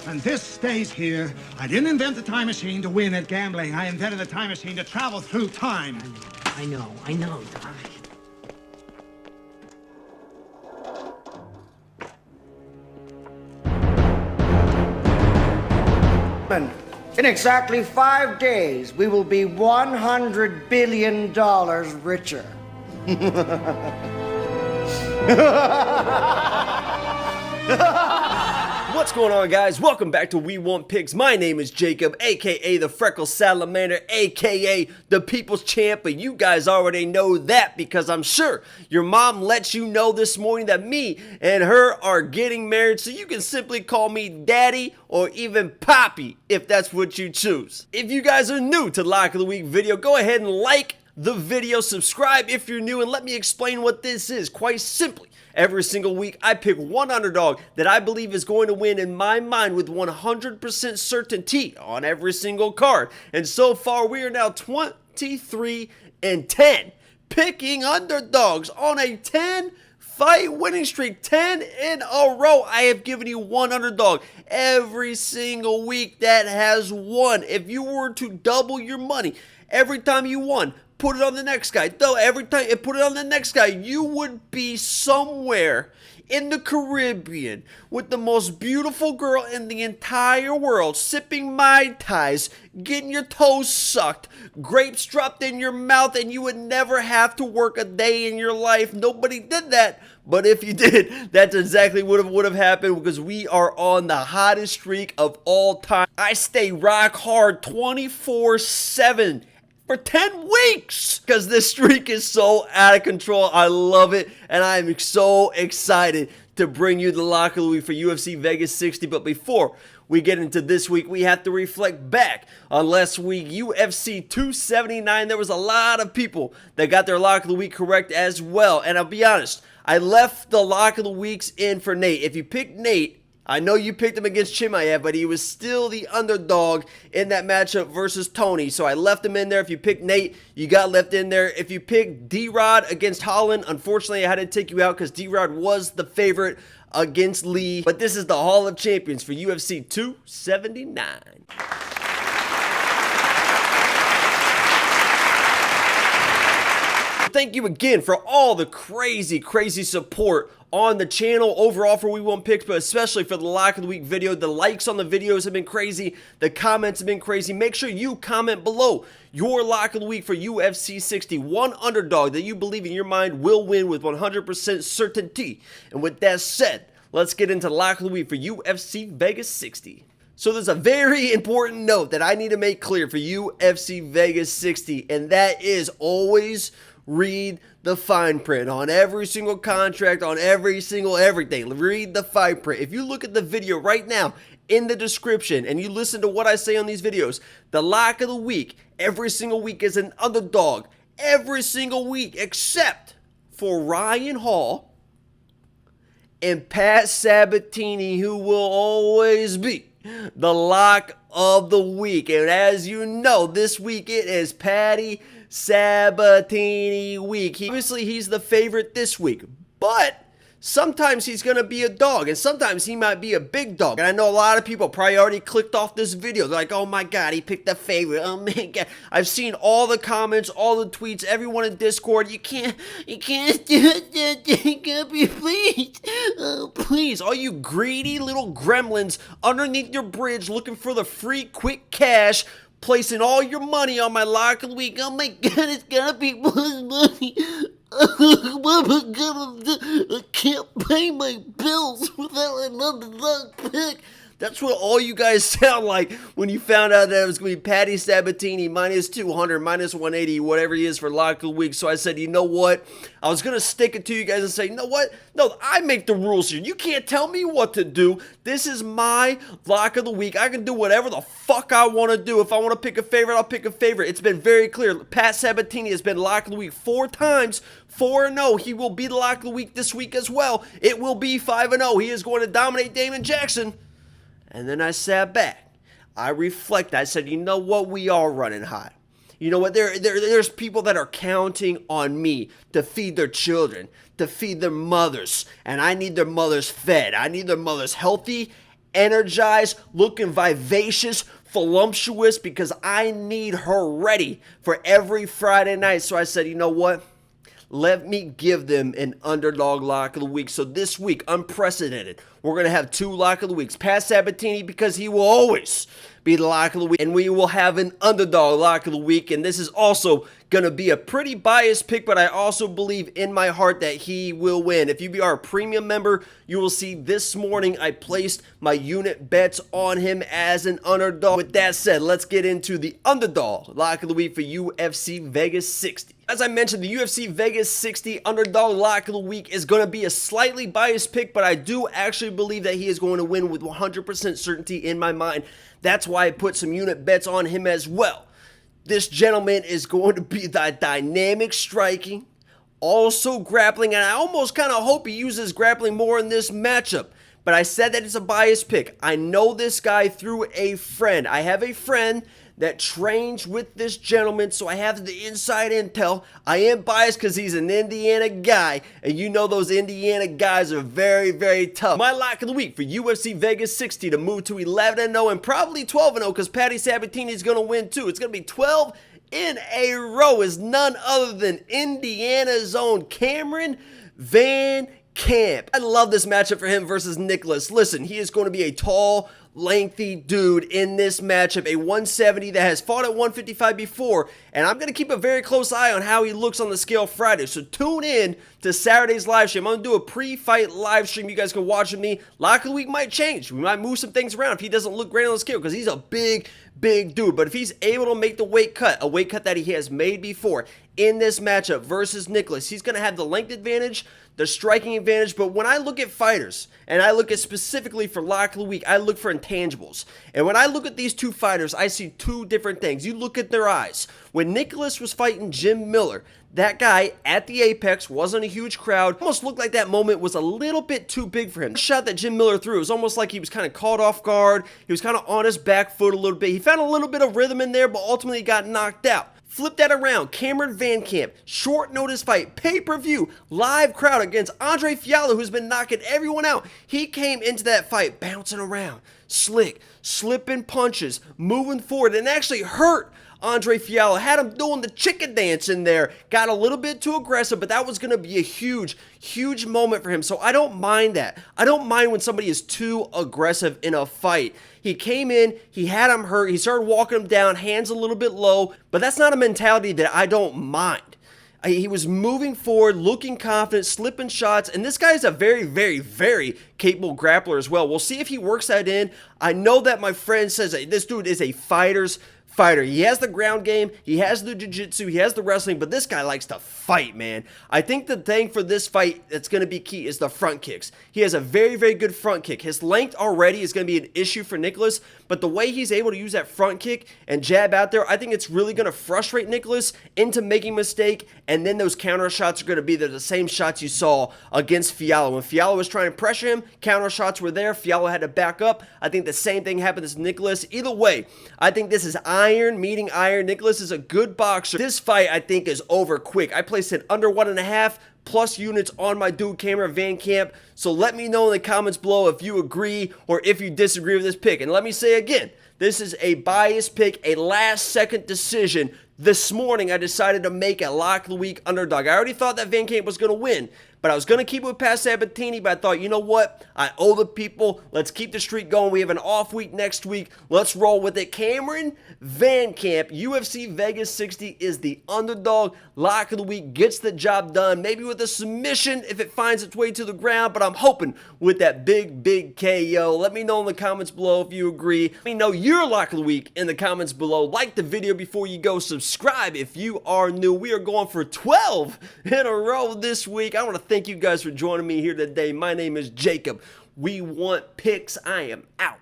and this stays here. I didn't invent the time machine to win at gambling. I invented the time machine to travel through time. I know, Doc. In exactly 5 days, we will be $100 billion richer. What's going on, guys? Welcome back to We Want Picks. My name is Jacob, aka the Freckle Salamander, aka the People's Champ, but you guys already know that because I'm sure your mom let you know this morning that me and her are getting married, so you can simply call me Daddy or even Poppy if that's what you choose. If you guys are new to the Lock of the Week video, go ahead and like the video, subscribe if you're new, and let me explain what this is. Quite simply, every single week, I pick one underdog that I believe is going to win in my mind with 100% certainty on every single card. And so far, we are now 23-10, picking underdogs on a 10-fight winning streak, 10 in a row. I have given you one underdog every single week that has won. If you were to double your money every time you won, put it on the next guy. Though every time you put it on the next guy, you would be somewhere in the Caribbean with the most beautiful girl in the entire world, sipping Mai Tais, getting your toes sucked, grapes dropped in your mouth, and you would never have to work a day in your life. Nobody did that. But if you did, that's exactly what would have happened, because we are on the hottest streak of all time. I stay rock hard 24/7. For 10 weeks, because this streak is so out of control. I love it, and I am so excited to bring you the Lock of the Week for UFC Vegas 60. But before we get into this week, we have to reflect back on last week, UFC 279. There was a lot of people that got their Lock of the Week correct as well. And I'll be honest, I left the Lock of the Weeks in for Nate. If you picked Nate, I know you picked him against Chimaev, but he was still the underdog in that matchup versus Tony. So I left him in there. If you picked Nate, you got left in there. If you picked D-Rod against Holland, unfortunately I had to take you out because D-Rod was the favorite against Lee. But this is the Hall of Champions for UFC 279. Thank you again for all the crazy support on the channel overall for We Want Picks, but especially for the Lock of the Week video. The likes on the videos have been crazy. The comments have been crazy. Make sure you comment below your Lock of the Week for UFC 60. One underdog that you believe in your mind will win with 100% certainty. And with that said, let's get into Lock of the Week for UFC Vegas 60. So there's a very important note that I need to make clear for UFC Vegas 60, and that is always read the fine print on every single contract, on every single everything. Read the fine print. If you look at the video right now in the description and you listen to what I say on these videos, the Lock of the Week every single week is an underdog. Every single week except for Ryan Hall and Pat Sabatini, who will always be the Lock of the Week. And as you know, this week it is Patty Sabatini week. Obviously, he's the favorite this week, but sometimes he's going to be a dog, and sometimes he might be a big dog. And I know a lot of people probably already clicked off this video. They're like, oh my God, he picked the favorite. Oh my God. I've seen all the comments, all the tweets, everyone in Discord. You can't do it, Jacob, please. Oh, please. All you greedy little gremlins underneath your bridge looking for the free quick cash, placing all your money on my Lock of the Week. Oh my God, it's gotta be money. What am I gonna do? I can't pay my bills without another luck pick. That's what all you guys sound like when you found out that it was going to be Patty Sabatini minus 200, minus 180, whatever he is for Lock of the Week. So I said, you know what? I was going to stick it to you guys and say, you know what? No, I make the rules here. You can't tell me what to do. This is my Lock of the Week. I can do whatever the fuck I want to do. If I want to pick a favorite, I'll pick a favorite. It's been very clear. Pat Sabatini has been Lock of the Week 4 times. 4-0. He will be the Lock of the Week this week as well. It will be 5-0. He is going to dominate Damon Jackson. And then I sat back. I reflected. I said, you know what? We are running hot. You know what? There's people that are counting on me to feed their children, to feed their mothers. And I need their mothers fed. I need their mothers healthy energized, looking vivacious, voluptuous, because I need her ready for every Friday night. So I said, you know what? Let me give them an underdog lock of the week. So this week, unprecedented, we're going to have 2 lock of the weeks. Pat Sabatini, because he will always be the lock of the week. And we will have an underdog lock of the week. And this is also going to be a pretty biased pick, but I also believe in my heart that he will win. If you are a premium member, you will see this morning I placed my unit bets on him as an underdog. With that said, let's get into the underdog lock of the week for UFC Vegas 60. As I mentioned, the UFC Vegas 60 underdog lock of the week is going to be a slightly biased pick, but I do actually believe that he is going to win with 100% certainty in my mind. That's why I put some unit bets on him as well. This gentleman is going to be the dynamic striking, also grappling, and I almost kind of hope he uses grappling more in this matchup. But I said that it's a biased pick. I know this guy through a friend. I have a friend that trains with this gentleman, so I have the inside intel. I am biased because he's an Indiana guy, and you know those Indiana guys are very, very tough. My lock of the week for UFC Vegas 60 to move to 11-0 and probably 12-0 because Patty Sabatini is going to win too. It's going to be 12 in a row is none other than Indiana's own Cameron Van Camp. I love this matchup for him versus Nicholas. Listen, he is going to be a tall, lengthy dude in this matchup, a 170 that has fought at 155 before, and I'm going to keep a very close eye on how he looks on the scale Friday. So tune in to Saturday's live stream. I'm going to do a pre-fight live stream. You guys can watch with me. Lock of the week might change. We might move some things around if he doesn't look great on the scale because he's a big dude. But if he's able to make the weight cut, a weight cut that he has made before in this matchup versus Nicholas, he's going to have the length advantage, the striking advantage. But when I look at fighters, and I look at specifically for lock of the week, I look for intangibles. And when I look at these two fighters, I see 2 different things. You look at their eyes. When Nicholas was fighting Jim Miller, that guy at the Apex wasn't a huge crowd. Almost looked like that moment was a little bit too big for him. The shot that Jim Miller threw, it was almost like he was kind of caught off guard. He was kind of on his back foot a little bit. He found a little bit of rhythm in there, but ultimately got knocked out. Flip that around. Cameron Van Camp, short notice fight, pay-per-view, live crowd against Andre Fialho, who's been knocking everyone out. He came into that fight bouncing around, slick, slipping punches, moving forward, and actually hurt Andre Fialho. Had him doing the chicken dance in there. Got a little bit too aggressive, but that was going to be a huge moment for him. So I don't mind that. I don't mind when somebody is too aggressive in a fight. He came in, he had him hurt, he started walking him down, hands a little bit low, but that's not a mentality that I don't mind. He was moving forward, looking confident, slipping shots, and this guy is a very capable grappler as well. We'll see if he works that in. I know that my friend says that this dude is a fighter's fighter. He has the ground game, he has the jiu-jitsu, he has the wrestling, but this guy likes to fight, man. I think the thing for this fight that's going to be key is the front kicks. He has a very good front kick. His length already is going to be an issue for Nicholas, but the way he's able to use that front kick and jab out there, I think it's really going to frustrate Nicholas into making a mistake, and then those counter shots are going to be the same shots you saw against Fialho. When Fialho was trying to pressure him, counter shots were there, Fialho had to back up. I think the same thing happened to Nicholas. Either way, I think this is iron meeting iron. Nicholas is a good boxer. This fight, I think, is over quick. I placed it under 1.5 plus units on my dude Cameron Van Camp. So let me know in the comments below if you agree or if you disagree with this pick. And let me say again, this is a biased pick, a last-second decision. This morning, I decided to make a lock of the week underdog. I already thought that Van Camp was going to win, but I was going to keep it with Pat Sabatini, but I thought, you know what? I owe the people. Let's keep the streak going. We have an off week next week. Let's roll with it. Cameron Van Camp, UFC Vegas 60 is the underdog. Lock of the week gets the job done. Maybe with a submission if it finds its way to the ground, but I'm hoping with that big KO. Let me know in the comments below if you agree. Let me know your lock of the week in the comments below. Like the video before you go. Subscribe if you are new. We are going for 12 in a row this week. I want to thank you guys for joining me here today. My name is Jacob. We want picks. I am out.